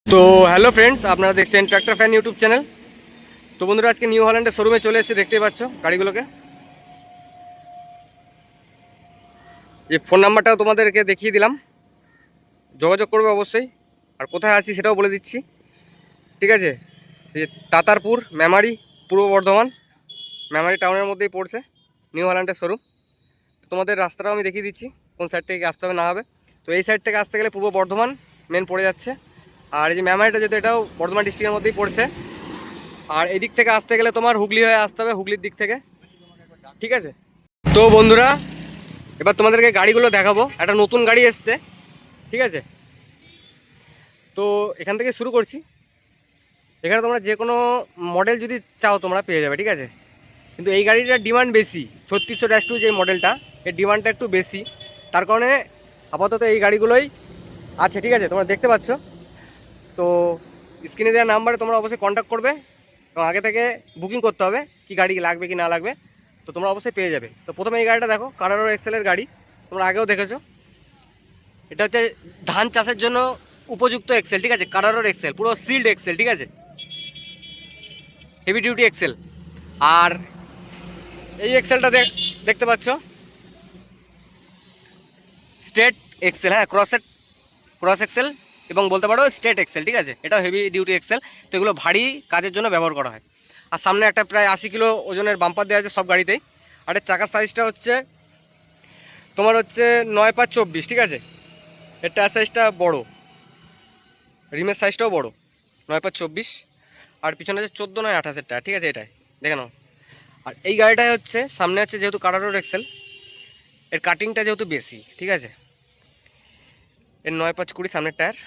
তো hello friends, আপনারা দেখছেন ট্র্যাক্টর ফ্যান ইউটিউব চ্যানেল। তো বন্ধুরা, আজকে নিউ হল্যান্ডের শোরুমে চলে এসেছি। দেখতেই পাচ্ছ গাড়িগুলোকে। এই ফোন নাম্বারটাও তোমাদেরকে দেখিয়ে দিলাম, যোগাযোগ করবে অবশ্যই। আর কোথায় আছি সেটাও বলে দিচ্ছি, ঠিক আছে। এই যে তাতারপুর, মেমারি, পূর্ব বর্ধমান, মেমারি টাউনের মধ্যেই পড়ছে নিউ হল্যান্ডের শোরুম। তো তোমাদের রাস্তাটাও আমি দেখিয়ে দিচ্ছি, কোন সাইড থেকে আসতে হবে না হবে। তো এই সাইড থেকে আসতে গেলে পূর্ব বর্ধমান মেন পড়ে যাচ্ছে। আর এই যে মেমারিটা, যেহেতু এটাও বর্ধমান ডিস্ট্রিক্টের মধ্যেই পড়ছে। আর এই দিক থেকে আসতে গেলে তোমার হুগলি হয়ে আসতে হবে, হুগলির দিক থেকে, ঠিক আছে। তো বন্ধুরা, এবার তোমাদেরকে গাড়িগুলো দেখাবো। একটা নতুন গাড়ি এসছে, ঠিক আছে। তো এখান থেকে শুরু করছি। এখানে তোমরা যে কোনো মডেল যদি চাও তোমরা পেয়ে যাবে, ঠিক আছে। কিন্তু এই গাড়িটার ডিমান্ড বেশি, 3600-2 যে মডেলটা, এর ডিমান্ডটা একটু বেশি। তার কারণে আপাতত এই গাড়িগুলোই আছে, ঠিক আছে। তোমরা দেখতে পাচ্ছ। তো স্ক্রিনে দেওয়া নাম্বারে তোমরা অবশ্যই কন্ট্যাক্ট করবে, এবং আগে থেকে বুকিং করতে হবে কি গাড়ি লাগবে কি না লাগবে। তো তোমরা অবশ্যই পেয়ে যাবে। তো প্রথমে এই গাড়িটা দেখো, কারারো এক্সেলের গাড়ি, তোমরা আগেও দেখেছো। এটা হচ্ছে ধান চাষের জন্য উপযুক্ত এক্সেল, ঠিক আছে। কারারোর এক্সেল, পুরো সিল্ড এক্সেল, ঠিক আছে, হেভি ডিউটি এক্সেল। আর এই এক্সেলটা দেখতে পাচ্ছ, স্ট্রেট এক্সেল, হ্যাঁ, ক্রস এক্সেল, এবং বলতে পারো স্ট্রেট এক্সেল, ঠিক আছে। এটাও হেভি ডিউটি এক্সেল। তো এগুলো ভারী কাজের জন্য ব্যবহার করা হয়। আর সামনে একটা প্রায় 80 কিলো ওজনের বাম্পার দেওয়া আছে সব গাড়িতেই। আর এর চাকার সাইজটা হচ্ছে তোমার হচ্ছে 9x24, ঠিক আছে। এর টায়ার সাইজটা বড়, রিমের সাইজটাও বড়, 9x24। আর পিছনে হচ্ছে 14 9 28 টায়ার, ঠিক আছে। এটাই দেখে নাও। আর এই গাড়িটায় হচ্ছে সামনে আছে যেহেতু কারারোর এক্সেল, এর কাটিংটা যেহেতু বেশি, ঠিক আছে। এর 9x20 সামনের টায়ার,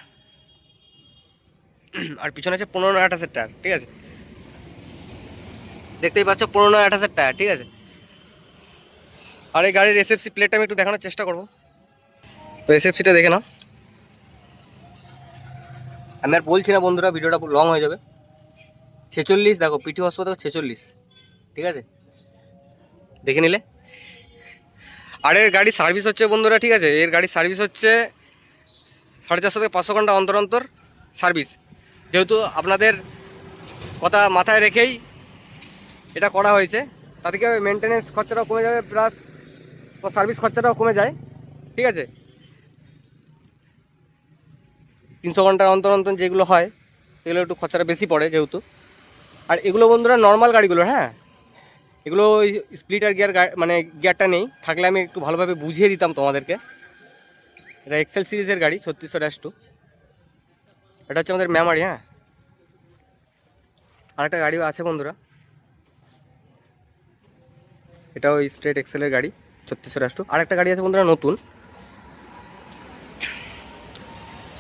আর পিছনে আছে 15 9 28 টায়ার, ঠিক আছে। দেখতেই পাচ্ছ 15 9 28 টায়ার, ঠিক আছে। আর এই গাড়ির এসএফসি প্লেটটা আমি একটু দেখানোর চেষ্টা করবো। তো এসএফসিটা দেখে নাও। আমি আর বলছি না বন্ধুরা, ভিডিওটা লং হয়ে যাবে। 46, দেখো পিটি হাসপাতাল 46, ঠিক আছে, দেখে নিলে। আর এর গাড়ি সার্ভিস হচ্ছে বন্ধুরা, ঠিক আছে, এর গাড়ির সার্ভিস হচ্ছে 450 থেকে 500 ঘন্টা অন্তর অন্তর সার্ভিস। যেহেতু আপনাদের কথা মাথায় রেখেই এটা করা হয়েছে, তাতে কি মেনটেনেন্স খরচাটাও কমে যাবে, প্লাস সার্ভিস খরচাটাও কমে যায়, ঠিক আছে। 300 ঘন্টার অন্তর অন্তর যেগুলো হয় সেগুলো একটু খরচাটা বেশি পড়ে যেহেতু। আর এগুলো বন্ধুরা নর্মাল গাড়িগুলো, হ্যাঁ, এগুলো স্প্লিটার গিয়ার, মানে গিয়ারটা নেই। থাকলে আমি একটু ভালোভাবে বুঝিয়ে দিতাম তোমাদেরকে। এটা এক্সেল সিরিজের গাড়ি, 3600-2। এটা হচ্ছে আমাদের মেমারি, হ্যাঁ। আরেকটা গাড়িও আছে বন্ধুরা, এটাও স্ট্রেট এক্সেলের গাড়ি, 3600-2। আরেকটা গাড়ি আছে বন্ধুরা নতুন,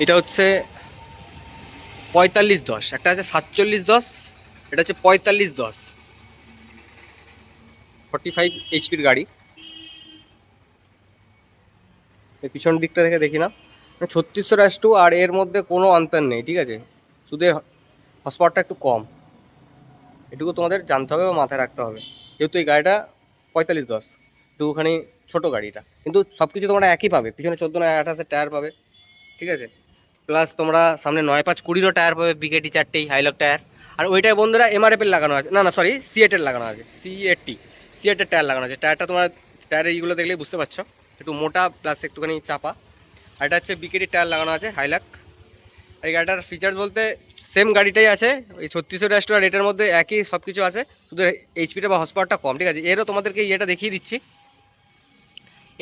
এটা হচ্ছে 4510। একটা আছে 4710, এটা হচ্ছে 4510, 45 HP গাড়ি। এর পিছন দিকটা থেকে দেখি না, 3600-2, আর এর মধ্যে কোনো অন্তর নেই, ঠিক আছে। শুধু হর্স পাওয়ারটা একটু কম, এটুকু তোমাদের জানতে হবে বা মাথায় রাখতে হবে। যেহেতু এই গাড়িটা 4510, একটুখানি ছোটো গাড়িটা, কিন্তু সব কিছু তোমরা একই পাবে। পিছনে 14 9 28 টায়ার পাবে, ঠিক আছে। প্লাস তোমরা সামনে 9x20 টায়ার পাবে, বিকেটি 4টেই হাইলক টায়ার। আর ওইটাই বন্ধুরা এমআরএফের লাগানো আছে, না সরি, সিএটের লাগানো আছে, সিএটের টায়ার লাগানো আছে। টায়ারটা তোমরা টায়ারের এইগুলো দেখলেই বুঝতে পারছো, একটু মোটা প্লাস একটুখানি চাপা। আর এটা হচ্ছে বিকেটি টায়ার লাগানো আছে, হাইলাক। এই গাড়িটার ফিচার্স বলতে সেম গাড়িটাই আছে, ওই 3600 আর এটার মধ্যে একই সব কিছু আছে, শুধু এইচপিটা বা হর্স পাওয়ারটা কম, ঠিক আছে। এরও তোমাদেরকে ইয়েটা দেখিয়ে দিচ্ছি।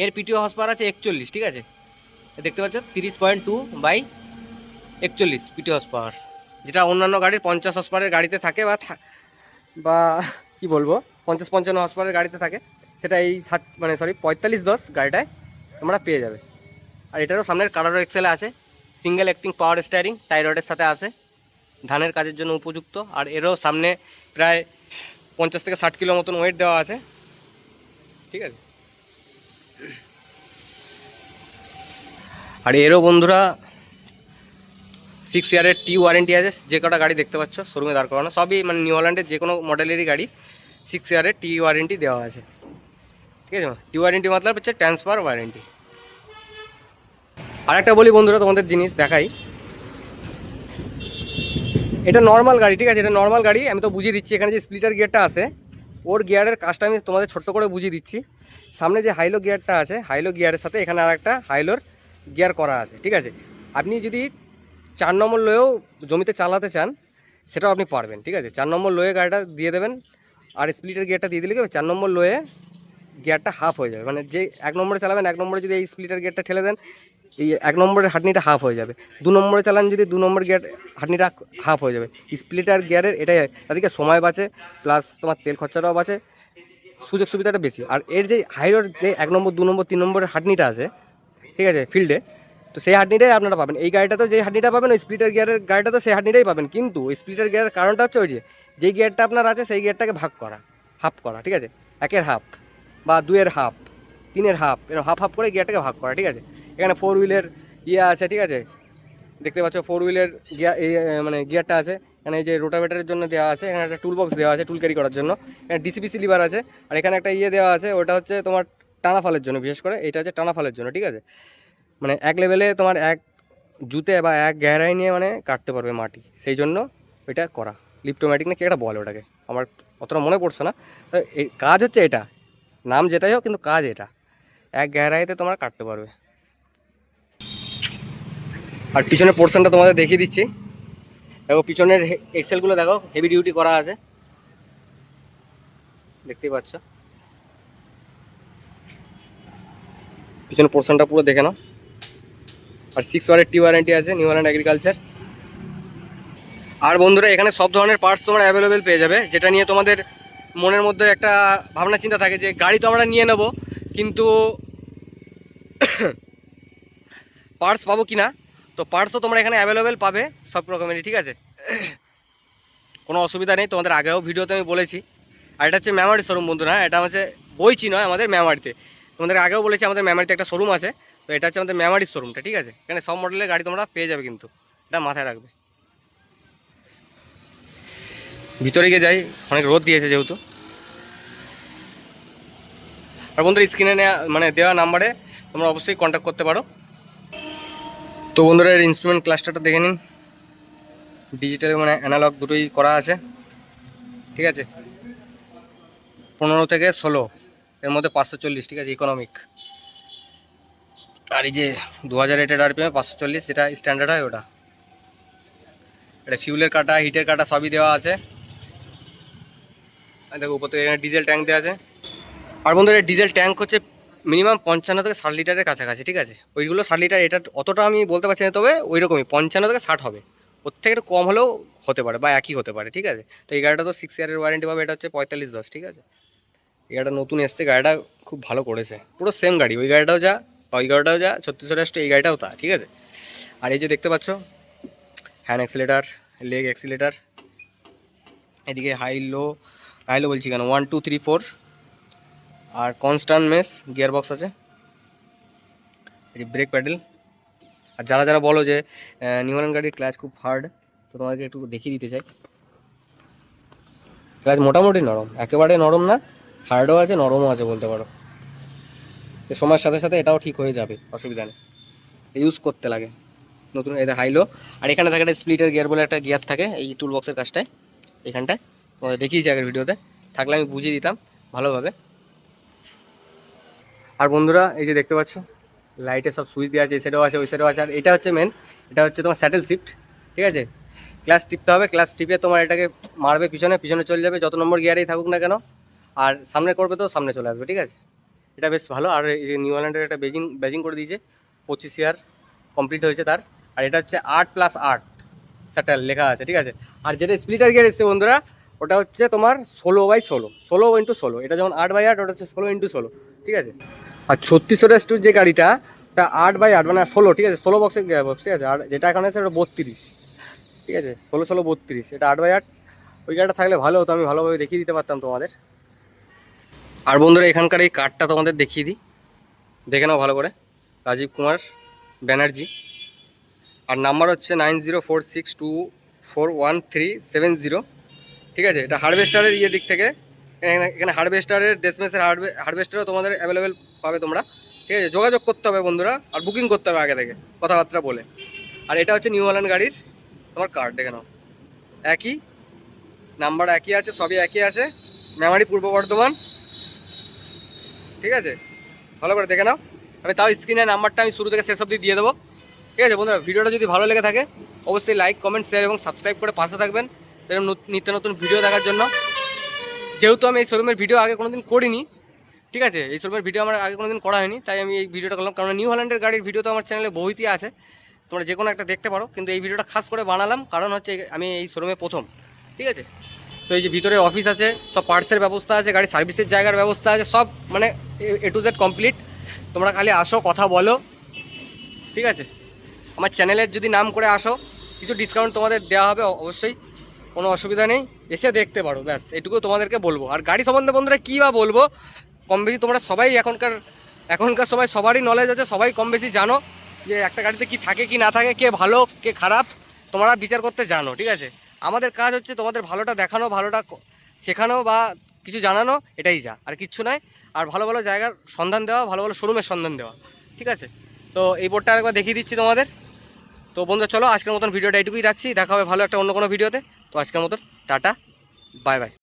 এর পিটিও হর্স পাওয়ার আছে 41, ঠিক আছে। দেখতে পাচ্ছ 30.2/41 পিটি হর্স পাওয়ার, যেটা অন্যান্য গাড়ির 50 হর্স পাওয়ারের গাড়িতে থাকে, বা কি বলবো 50 55 হর্স পাওয়ারের গাড়িতে থাকে। সেটা এই 4510 গাড়িটায় তোমরা পেয়ে যাবে। আর এটারও সামনের কালার এক্সেলে আছে, সিঙ্গেল অ্যাক্টিং পাওয়ার স্টিয়ারিং, টাই রডের সাথে আছে, ধানের কাজের জন্য উপযুক্ত। আর এরও সামনে প্রায় 50 থেকে 60 কিলো মতন ওয়েট দেওয়া আছে, ঠিক আছে। আর এরও বন্ধুরা 6 ইয়ারের টি ওয়ারেন্টি আছে। যে কটা গাড়ি দেখতে পাচ্ছ শোরুমে দাঁড় করানো, সবই মানে নিউ হল্যান্ডের যে কোনো মডেলেরই গাড়ি 6 ইয়ারের টি ওয়ারেন্টি দেওয়া আছে, ঠিক আছে। টি ওয়ারেন্টি মতলব হচ্ছে ট্রান্সফার ওয়ারেন্টি। আর একটা বলি বন্ধুরা, তোমাদের জিনিস দেখাই। এটা নর্মাল গাড়ি, ঠিক আছে, এটা নর্মাল গাড়ি। আমি তো বুঝিয়ে দিচ্ছি, এখানে যে স্প্লিটার গিয়ারটা আছে ওর গিয়ারের কাজটা আমি তোমাদের ছোট্ট করে বুঝিয়ে দিচ্ছি। সামনে যে হাইলো গিয়ারটা আছে, হাইলো গিয়ারের সাথে এখানে আর একটা হাইলোর গিয়ার করা আছে, ঠিক আছে। আপনি যদি 4 নম্বর লোয়েও জমিতে চালাতে চান সেটাও আপনি পারবেন, ঠিক আছে। 4 নম্বর লোয়ে গাড়িটা দিয়ে দেবেন আর স্প্লিটার গিয়ারটা দিয়ে দিলে কি 4 নম্বর লোয়ে গিয়ারটা হাফ হয়ে যাবে। মানে যে 1 নম্বরে চালাবেন, 1 নম্বরে যদি এই স্প্লিটার গিয়ারটা ঠেলে দেন, এই 1 নম্বরের হাঁটনিটা হাফ হয়ে যাবে। 2 নম্বরে চালান যদি 2 নম্বর গিয়ার হাঁটনিটা হাফ হয়ে যাবে। স্প্লিটার গিয়ারের এটাই, তাদেরকে সময় বাঁচে, প্লাস তোমার তেল খরচাটাও বাঁচে, সুযোগ সুবিধাটা বেশি। আর এর যে হাইরোর যে 1 নম্বর 2 নম্বর 3 নম্বরের হাঁটনিটা আছে, ঠিক আছে, ফিল্ডে, তো সেই হাঁটনিটাই আপনারা পাবেন। এই গাড়িটা তো যে হাঁটনিটা পাবেন, ওই স্প্লিটার গিয়ারের গাড়িটা তো সেই হাঁটনিটাই পাবেন। কিন্তু ওই স্প্লিটার গিয়ারের কারণটা হচ্ছে ওই যে গিয়ারটা আপনার আছে সেই গিয়ারটাকে ভাগ করা, হাফ করা, ঠিক আছে। 1-এর হাফ বা 2-এর হাফ, 3-এর হাফ, এরকম হাফ হাফ করে গিয়ারটাকে ভাগ করা, ঠিক আছে। এখানে 4 হুইলের ইয়ে আছে, ঠিক আছে, দেখতে পাচ্ছ 4 হুইলের গিয়ার, এই মানে গিয়ারটা আছে। এখানে এই যে রোটাভেটারের জন্য দেওয়া আছে, এখানে একটা টুল বক্স দেওয়া আছে টুল ক্যারি করার জন্য, এখানে ডিসিপিসি লিভার আছে। আর এখানে একটা ইয়ে দেওয়া আছে, ওটা হচ্ছে তোমার টানা ফালের জন্য, বিশেষ করে এটা হচ্ছে টানা ফালের জন্য, ঠিক আছে। মানে এক লেভেলে তোমার এক জুতে বা এক গেরাই নিয়ে মানে কাটতে পারবে মাটি, সেই জন্য এটা করা। লিপ্টোম্যাটিক না কি একটা বলে ওটাকে, আমার অতটা মনে পড়ছে না। এই কাজ হচ্ছে এটা, নাম যেটাই হোক কিন্তু কাজ এটা, এক গেরাইতে তোমরা কাটতে পারবে। আর পিছনের পোর্শনটা তোমাদের দেখিয়ে দিচ্ছি। দেখো পিছনের এক্সেলগুলো দেখো, হেভি ডিউটি করা আছে, দেখতেই পাচ্ছ। পিছনের পোর্শনটা পুরো দেখে নাও। আর 6 ওয়ারেন্টি ওয়ারেন্টি আছে নিউ হল্যান্ড এগ্রিকালচার। আর বন্ধুরা এখানে সব ধরনের পার্টস তোমরা অ্যাভেলেবেল পেয়ে যাবে, যেটা নিয়ে তোমাদের মনের মধ্যে একটা ভাবনা চিন্তা থাকে যে গাড়ি তো আমরা নিয়ে নেব, কিন্তু পার্টস পাবো কি না। তো পার্টসও তোমরা এখানে অ্যাভেলেবেল পাবে সব রকমেরই, ঠিক আছে, কোনো অসুবিধা নেই। তোমাদের আগেও ভিডিওতে আমি বলেছি। আর এটা হচ্ছে মেমারি শোরুম বন্ধুরা, হ্যাঁ, এটা হচ্ছে বইচি নয়, আমাদের মেমারিতে। তোমাদের আগেও বলেছি আমাদের মেমারিতে একটা শোরুম আছে, তো এটা হচ্ছে আমাদের মেমারির শোরুমটা, ঠিক আছে। এখানে সব মডেলের গাড়ি তোমরা পেয়ে যাবে, কিন্তু এটা মাথায় রাখবে। ভিতরে গিয়ে যাই, অনেক রোদ দিয়েছে যেহেতু। আর বন্ধুরা স্ক্রিনে দেওয়া নাম্বারে তোমরা অবশ্যই কন্ট্যাক্ট করতে পারো। তো বন্ধুরা এর ইনস্ট্রুমেন্ট ক্লাস্টারটা দেখে নিন, ডিজিটাল মানে অ্যানালগ দুটোই করা আছে, ঠিক আছে। 15 থেকে 16 এর মধ্যে 540, ঠিক আছে, ইকোনমিক। আর এই যে 2000 রেটেড আরপিএম 540, যেটা স্ট্যান্ডার্ড হয় ওটা। এটা ফিউলের কাটা, হিটের কাটা সবই দেওয়া আছে। দেখো উপর থেকে এখানে ডিজেল ট্যাঙ্ক দেওয়া আছে। আর বন্ধুরা ডিজেল ট্যাঙ্ক হচ্ছে মিনিমাম 55 থেকে 60 লিটারের কাছাকাছি, ঠিক আছে। ওইগুলো 60 লিটার, এটা অতটা আমি বলতে পারছি না, তবে ওই রকমই 55 থেকে 60 হবে। ওর থেকে একটু কম হলেও হতে পারে বা একই হতে পারে, ঠিক আছে। তো এই গাড়িটা তো 6 ইয়ারের ওয়ারেন্টি পাবে, এটা হচ্ছে 4510, ঠিক আছে। এই গাড়িটা নতুন এসছে, গাড়িটা খুব ভালো করেছে, পুরো সেম গাড়ি, ওই গাড়িটাও যা, ওই গাড়িটাও যা 3600 এই গাড়িটাও তা, ঠিক আছে। আর এই যে দেখতে পাচ্ছ হ্যান্ড অ্যাক্সিলেটার, লেগ অ্যাক্সিলেটার, এদিকে হাই লো বলছি কেন, 1 2 3 4, আর কনস্ট্যান্ট মেস গিয়ার বক্স আছে, এই যে ব্রেক প্যাডেল। আর যারা যারা বলো যে নিউ হল্যান্ড গাড়ির ক্লাচ খুব হার্ড, তো তোমাদেরকে একটু দেখিয়ে দিতে চাই। ক্লাচ মোটামুটি নরম, একেবারে নরম না, হার্ডও আছে নরমও আছে বলতে পারো। তো সময়ের সাথে সাথে এটাও ঠিক হয়ে যাবে, অসুবিধা নেই, ইউজ করতে লাগে নতুন। এটা হাইলো। আর এখানে থাকে একটা স্প্লিটার গিয়ার বলে একটা গিয়ার থাকে এই টুল বক্সের কাজটায়, এখানটায় তোমাদের দেখিয়েছি আগের ভিডিওতে, থাকলে আমি বুঝিয়ে দিতাম ভালোভাবে। আর বন্ধুরা এই যে দেখতে পাচ্ছ লাইটের সব সুইচ দেওয়া আছে, এই সাইডেও আছে ওই সাইডেও আছে। আর এটা হচ্ছে মেন, এটা হচ্ছে তোমার স্যাটেল শিফট, ঠিক আছে। ক্লাচ টিপতে হবে, ক্লাচ টিপে তোমার এটাকে মারবে পিছনে, পিছনে চলে যাবে যত নম্বর গিয়ারেই থাকুক না কেন। আর সামনে করবে তো সামনে চলে আসবে, ঠিক আছে। এটা বেশ ভালো। আর এই যে নিউ হল্যান্ডের একটা ব্যাজিং করে দিয়েছে, 25 ইয়ার কমপ্লিট হয়েছে তার। আর এটা হচ্ছে 8+8 স্যাটেল লেখা আছে, ঠিক আছে। আর যেটা স্প্লিটার গিয়ার এসছে বন্ধুরা, ওটা হচ্ছে তোমার 16/16, 16x16। এটা যেমন 8/8, ওটা হচ্ছে 16x16, ঠিক আছে। আর 3600 যে গাড়িটা, ওটা 8/8 মানে 16, ঠিক আছে, 16 বক্সের গিয়ার বক্স, ঠিক আছে। আর যেটা এখানে আছে ওটা 32, ঠিক আছে, 16/16 এটা 8/8। ওই গাড়িটা থাকলে ভালো হতো, আমি ভালোভাবে দেখিয়ে দিতে পারতাম তোমাদের। আর বন্ধুরা এখানকার এই কার্ডটা তোমাদের দেখিয়ে দিই, দেখে নাও ভালো করে, রাজীব কুমার ব্যানার্জি। আর নাম্বার হচ্ছে 9046241370, ঠিক আছে। এটা হারভেস্টারের দিক থেকে, এখানে হারভেস্টারের দেশমেসের হারভেস্টারও তোমাদের অ্যাভেলেবেল পাবে তোমরা, ঠিক আছে। যোগাযোগ করতে হবে বন্ধুরা, আর বুকিং করতে হবে আগে থেকে কথাবার্তা বলে। আর এটা হচ্ছে নিউ হল্যান্ড গাড়ির তোমার কার্ড, দেখে নাও। একই নাম্বার, একই আছে, সবই একই আছে, মেমারি পূর্ব বর্ধমান। ঠিক আছে, ভালো করে দেখে নাও। আমি তাও স্ক্রিনের নাম্বারটা আমি শুরু থেকে শেষ অবধি দিয়ে দেবো। ঠিক আছে বন্ধুরা, ভিডিওটা যদি ভালো লেগে থাকে অবশ্যই লাইক, কমেন্ট, শেয়ার এবং সাবস্ক্রাইব করে পাশে থাকবেন এরকম নিত্য নতুন ভিডিও দেখার জন্য। যেহেতু আমি এই শোরুমের ভিডিও আগে কোনোদিন করিনি, ঠিক আছে, এই শোরুমের ভিডিও আমার আগে কোনোদিন করা হয়নি, তাই আমি এই ভিডিওটা করলাম। কারণ নিউ হল্যান্ডের গাড়ির ভিডিও তো আমার চ্যানেলে বহুতই আছে, তোমরা যে কোনো একটা দেখতে পারো, কিন্তু এই ভিডিওটা খাস করে বানালাম কারণ হচ্ছে আমি এই শোরুমে প্রথম। ঠিক আছে, তো এই যে ভিতরে অফিস আছে, সব পার্টসের ব্যবস্থা আছে, গাড়ি সার্ভিসের জায়গার ব্যবস্থা আছে, সব মানে এ টু জেড কমপ্লিট। তোমরা খালি আসো, কথা বলো। ঠিক আছে, আমার চ্যানেলের যদি নাম করে আসো কিছু ডিসকাউন্ট তোমাদের দেওয়া হবে অবশ্যই, কোনো অসুবিধা নেই, এসে দেখতে পারো, ব্যাস এটুকু তোমাদেরকে বলবো। আর গাড়ি সম্বন্ধে বন্ধুরা কী বা বলবো, কম বেশি তোমরা সবাই এখনকার সময় সবারই নলেজ আছে, সবাই কম বেশি জানো যে একটা গাড়িতে কি থাকে কি না থাকে, কে ভালো কে খারাপ, তোমরা বিচার করতে জানো। ঠিক আছে, আমাদের কাজ হচ্ছে তোমাদের ভালোটা দেখানো, ভালোটা শেখানো বা কিছু জানানো, এটাই যা, আর কিচ্ছু নয়। আর ভালো ভালো জায়গার সন্ধান দেওয়া, ভালো ভালো শোরুমের সন্ধান দেওয়া। ঠিক আছে, তো এই বোর্ডটা আরেকবার দেখিয়ে দিচ্ছি তোমাদের। তো বন্ধুরা চলো, আজকের মতন ভিডিওটা এইটুকুই রাখছি, দেখা হবে ভালো একটা অন্য কোনো ভিডিওতে। তো আজকের মতন টাটা, বাই বাই।